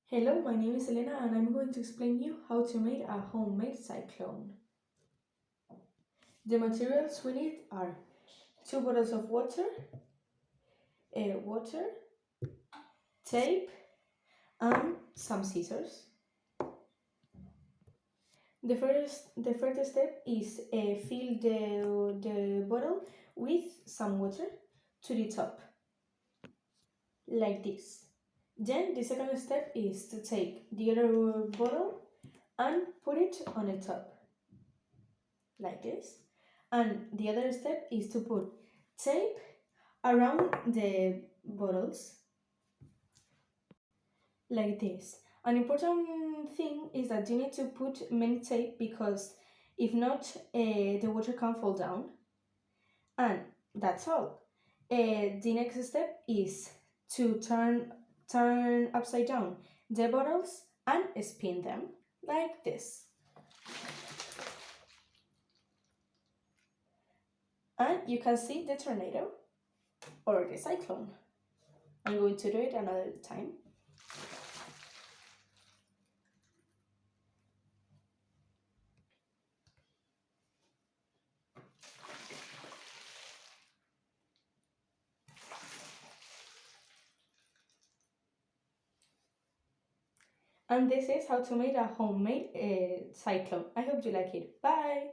Hello, my name is Elena and I'm going to explain you how to make a homemade cyclone. The materials we need are 2 bottles of water, tape, and some scissors. The first step is fill the bottle with some water to the top, like this. Then the second step is to take the other bottle and put it on the top, like this. And the other step is to put tape around the bottles, like this. An important thing is that you need to put many tape because if not, the water can fall down. And that's all. The next step is to turn upside down the bottles and spin them like this. And you can see the tornado or the cyclone. I'm going to do it another time. And this is how to make a homemade cyclone. I hope you like it. Bye!